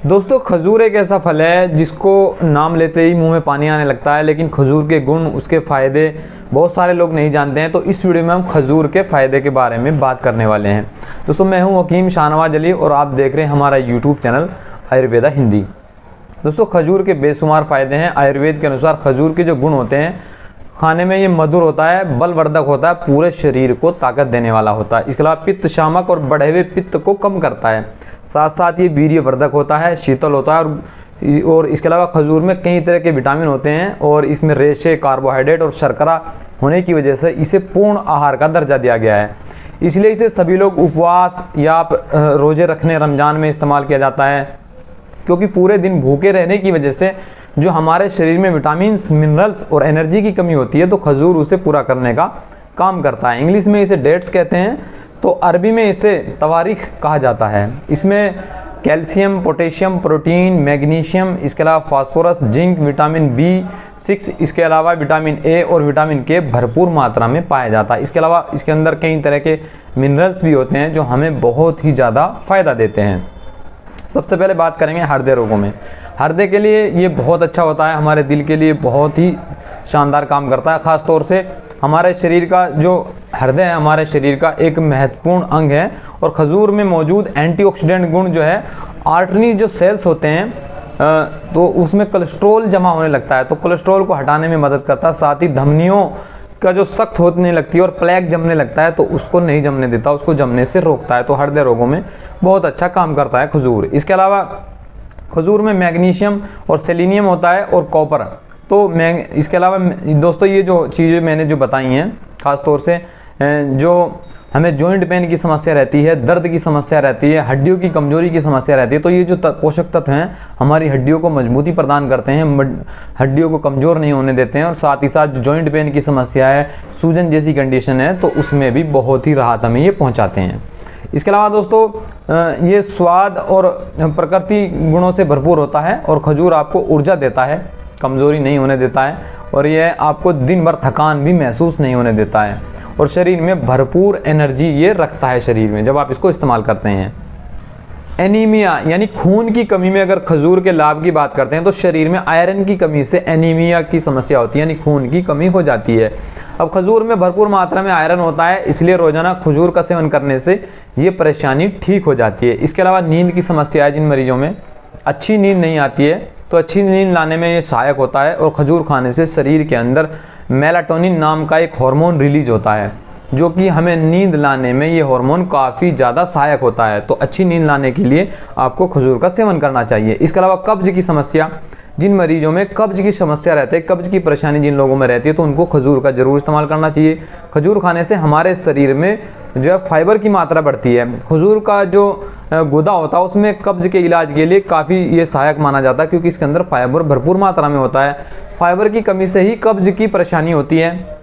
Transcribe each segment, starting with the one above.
दोस्तों खजूर एक ऐसा फल है जिसको नाम लेते ही मुंह में पानी आने लगता है, लेकिन खजूर के गुण, उसके फ़ायदे बहुत सारे लोग नहीं जानते हैं। तो इस वीडियो में हम खजूर के फ़ायदे के बारे में बात करने वाले हैं। दोस्तों मैं हूं हकीम शाहनवाज अली और आप देख रहे हैं हमारा यूट्यूब चैनल आयुर्वेदा हिंदी। दोस्तों खजूर के बेशुमार फ़ायदे हैं। आयुर्वेद के अनुसार खजूर के जो गुण होते हैं, खाने में ये मधुर होता है, बलवर्धक होता है, पूरे शरीर को ताकत देने वाला होता है। इसके अलावा पित्त शामक और बढ़े हुए पित्त को कम करता है। साथ साथ ये वीर्यवर्धक होता है, शीतल होता है और इसके अलावा खजूर में कई तरह के विटामिन होते हैं और इसमें रेशे, कार्बोहाइड्रेट और शर्करा होने की वजह से इसे पूर्ण आहार का दर्जा दिया गया है। इसलिए इसे सभी लोग उपवास या रोजे रखने, रमज़ान में इस्तेमाल किया जाता है, क्योंकि पूरे दिन भूखे रहने की वजह से जो हमारे शरीर में विटामिन्स, मिनरल्स और एनर्जी की कमी होती है, तो खजूर उसे पूरा करने का काम करता है। इंग्लिश में इसे डेट्स कहते हैं, तो अरबी में इसे तवारीख कहा जाता है। इसमें कैल्शियम, पोटेशियम, प्रोटीन, मैग्नीशियम, इसके अलावा फास्फोरस, जिंक, विटामिन B6, इसके अलावा विटामिन A और विटामिन K भरपूर मात्रा में पाया जाता है। इसके अलावा इसके अंदर कई तरह के मिनरल्स भी होते हैं जो हमें बहुत ही ज़्यादा फ़ायदा देते हैं। सबसे पहले बात करेंगे हृदय रोगों में। हृदय के लिए ये बहुत अच्छा होता है, हमारे दिल के लिए बहुत ही शानदार काम करता है। ख़ास तौर से हमारे शरीर का जो हृदय है, हमारे शरीर का एक महत्वपूर्ण अंग है और खजूर में मौजूद एंटीऑक्सीडेंट गुण जो है, आर्टरी जो सेल्स होते हैं तो उसमें कोलेस्ट्रॉल जमा होने लगता है, तो कोलेस्ट्रॉल को हटाने में मदद करता है। साथ ही धमनियों का जो सख्त होने लगती है और प्लेग जमने लगता है, तो उसको नहीं जमने देता, उसको जमने से रोकता है। तो हृदय रोगों में बहुत अच्छा काम करता है खजूर। इसके अलावा खजूर में मैग्नीशियम और सेलेनियम होता है और कॉपर। तो इसके अलावा दोस्तों ये जो चीज़ें मैंने जो बताई हैं, ख़ास तौर से जो हमें जॉइंट पेन की समस्या रहती है, दर्द की समस्या रहती है, हड्डियों की कमजोरी की समस्या रहती है, तो ये जो पोषक तत्व हैं हमारी हड्डियों को मजबूती प्रदान करते हैं, हड्डियों को कमज़ोर नहीं होने देते हैं। और साथ ही साथ जो जॉइंट पेन की समस्या है, सूजन जैसी कंडीशन है, तो उसमें भी बहुत ही राहत हमें ये पहुँचाते हैं। इसके अलावा दोस्तों ये स्वाद और प्रकृति गुणों से भरपूर होता है और खजूर आपको ऊर्जा देता है, कमज़ोरी नहीं होने देता है और यह आपको दिन भर थकान भी महसूस नहीं होने देता है और शरीर में भरपूर एनर्जी ये रखता है शरीर में जब आप इसको इस्तेमाल करते हैं। एनीमिया यानी खून की कमी में अगर खजूर के लाभ की बात करते हैं, तो शरीर में आयरन की कमी से एनीमिया की समस्या होती है, यानी खून की कमी हो जाती है। अब खजूर में भरपूर मात्रा में आयरन होता है, इसलिए रोजाना खजूर का सेवन करने से ये परेशानी ठीक हो जाती है। इसके अलावा नींद की समस्या है, जिन मरीजों में अच्छी नींद नहीं आती है, तो अच्छी नींद लाने में ये सहायक होता है। और खजूर खाने से शरीर के अंदर मेलाटोनिन नाम का एक हार्मोन रिलीज होता है, जो कि हमें नींद लाने में ये हार्मोन काफ़ी ज़्यादा सहायक होता है। तो अच्छी नींद लाने के लिए आपको खजूर का सेवन करना चाहिए। इसके अलावा कब्ज की समस्या, जिन मरीजों में कब्ज की समस्या रहती है, कब्ज की परेशानी जिन लोगों में रहती है, तो उनको खजूर का ज़रूर इस्तेमाल करना चाहिए। खजूर खाने से हमारे शरीर में जो है फाइबर की मात्रा बढ़ती है। खजूर का जो गुदा होता है उसमें कब्ज के इलाज के लिए काफ़ी ये सहायक माना जाता है, क्योंकि इसके अंदर फाइबर भरपूर मात्रा में होता है। फाइबर की कमी से ही कब्ज की परेशानी होती है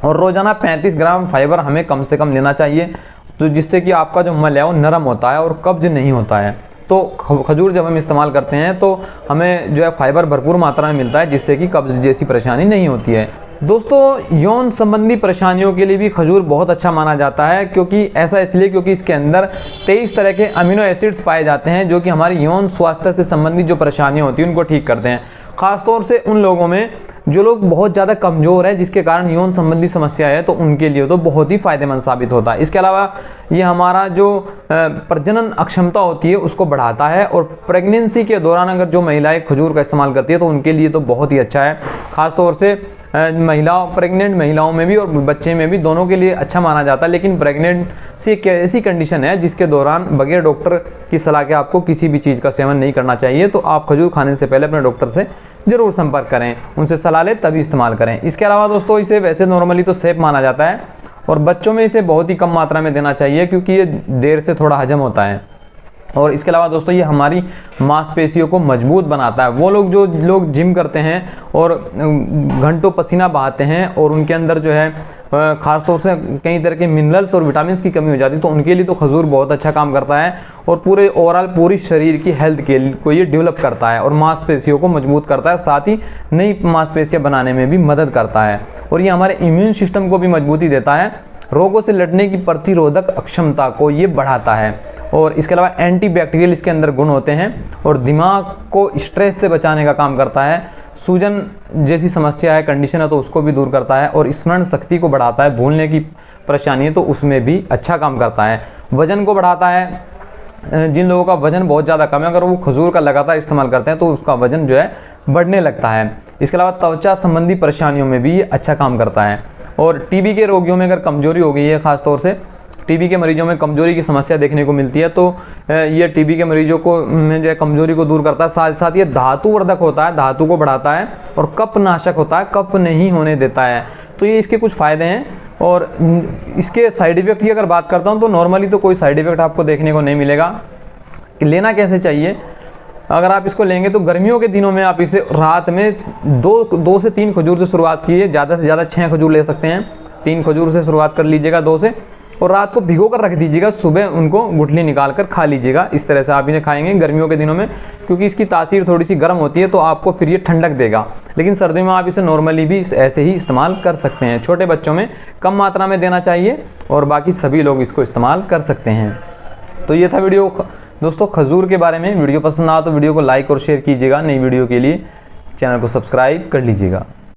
और रोज़ाना 35 ग्राम फाइबर हमें कम से कम लेना चाहिए, तो जिससे कि आपका जो मल है वो नरम होता है और कब्ज नहीं होता है। तो खजूर जब हम इस्तेमाल करते हैं तो हमें जो है फाइबर भरपूर मात्रा में मिलता है, जिससे कि कब्ज जैसी परेशानी नहीं होती है। दोस्तों यौन संबंधी परेशानियों के लिए भी खजूर बहुत अच्छा माना जाता है, क्योंकि ऐसा इसलिए क्योंकि इसके अंदर 23 तरह के अमीनो एसिड्स पाए जाते हैं, जो कि हमारी यौन स्वास्थ्य से संबंधित जो परेशानियां होती हैं उनको ठीक करते हैं। ख़ासतौर से उन लोगों में जो लोग बहुत ज़्यादा कमज़ोर है, जिसके कारण यौन संबंधी समस्या है, तो उनके लिए तो बहुत ही फ़ायदेमंद साबित होता है। इसके अलावा ये हमारा जो प्रजनन अक्षमता होती है उसको बढ़ाता है और प्रेगनेंसी के दौरान अगर जो महिलाएं खजूर का इस्तेमाल करती है तो उनके लिए तो बहुत ही अच्छा है। ख़ासतौर से प्रेग्नेंट महिलाओं में भी और बच्चे में भी, दोनों के लिए अच्छा माना जाता है। लेकिन प्रेग्नेंसी एक ऐसी कंडीशन है जिसके दौरान बगैर डॉक्टर की सलाह के आपको किसी भी चीज़ का सेवन नहीं करना चाहिए, तो आप खजूर खाने से पहले अपने डॉक्टर से ज़रूर संपर्क करें, उनसे सलाह लें तभी इस्तेमाल करें। इसके अलावा दोस्तों इसे वैसे नॉर्मली तो सेफ माना जाता है और बच्चों में इसे बहुत ही कम मात्रा में देना चाहिए, क्योंकि ये देर से थोड़ा हजम होता है। और इसके अलावा दोस्तों ये हमारी मांसपेशियों को मजबूत बनाता है। वो लोग जो लोग जिम करते हैं और घंटों पसीना बहाते हैं और उनके अंदर जो है ख़ासतौर से कई तरह के मिनरल्स और विटामिन्स की कमी हो जाती है, तो उनके लिए तो खजूर बहुत अच्छा काम करता है और पूरे ओवरऑल पूरी शरीर की हेल्थ के लिए को ये डेवलप करता है और मांसपेशियों को मजबूत करता है, साथ ही नई मांसपेशियाँ बनाने में भी मदद करता है और ये हमारे इम्यून सिस्टम को भी मजबूती देता है। रोगों से लड़ने की प्रतिरोधक क्षमता को ये बढ़ाता है। और इसके अलावा एंटीबैक्टीरियल इसके अंदर गुण होते हैं और दिमाग को स्ट्रेस से बचाने का काम करता है। सूजन जैसी समस्या है, कंडीशन है, तो उसको भी दूर करता है और स्मरण शक्ति को बढ़ाता है। भूलने की परेशानी है तो उसमें भी अच्छा काम करता है। वजन को बढ़ाता है। जिन लोगों का वजन बहुत ज़्यादा कम है, अगर वो खजूर का लगातार इस्तेमाल करते हैं तो उसका वजन जो है बढ़ने लगता है। इसके अलावा त्वचा संबंधी परेशानियों में भी ये अच्छा काम करता है। और टीबी के रोगियों में अगर कमजोरी हो गई है, खासतौर से टीबी के मरीजों में कमजोरी की समस्या देखने को मिलती है, तो ये टीबी के मरीजों को में जो है कमजोरी को दूर करता है। साथ साथ ये धातुवर्धक होता है, धातु को बढ़ाता है और कफ नाशक होता है, कफ नहीं होने देता है। तो ये इसके कुछ फ़ायदे हैं। और इसके साइड इफ़ेक्ट की अगर बात करता हूँ तो नॉर्मली तो कोई साइड इफ़ेक्ट आपको देखने को नहीं मिलेगा। लेना कैसे चाहिए, अगर आप इसको लेंगे तो गर्मियों के दिनों में आप इसे रात में दो से 3 खजूर से शुरुआत कीजिए। ज़्यादा से ज़्यादा 6 खजूर ले सकते हैं। 3 खजूर से शुरुआत कर लीजिएगा, 2 से, और रात को भिगो कर रख दीजिएगा। सुबह उनको गुठली निकाल कर खा लीजिएगा। इस तरह से आप इन्हें खाएंगे गर्मियों के दिनों में, क्योंकि इसकी तासीर थोड़ी सी गर्म होती है तो आपको फिर ये ठंडक देगा। लेकिन सर्दियों में आप इसे नॉर्मली भी ऐसे ही इस्तेमाल कर सकते हैं। छोटे बच्चों में कम मात्रा में देना चाहिए और बाकी सभी लोग इसको इस्तेमाल कर सकते हैं। तो ये था वीडियो दोस्तों खजूर के बारे में। वीडियो पसंद आया तो वीडियो को लाइक और शेयर कीजिएगा। नई वीडियो के लिए चैनल को सब्सक्राइब कर लीजिएगा।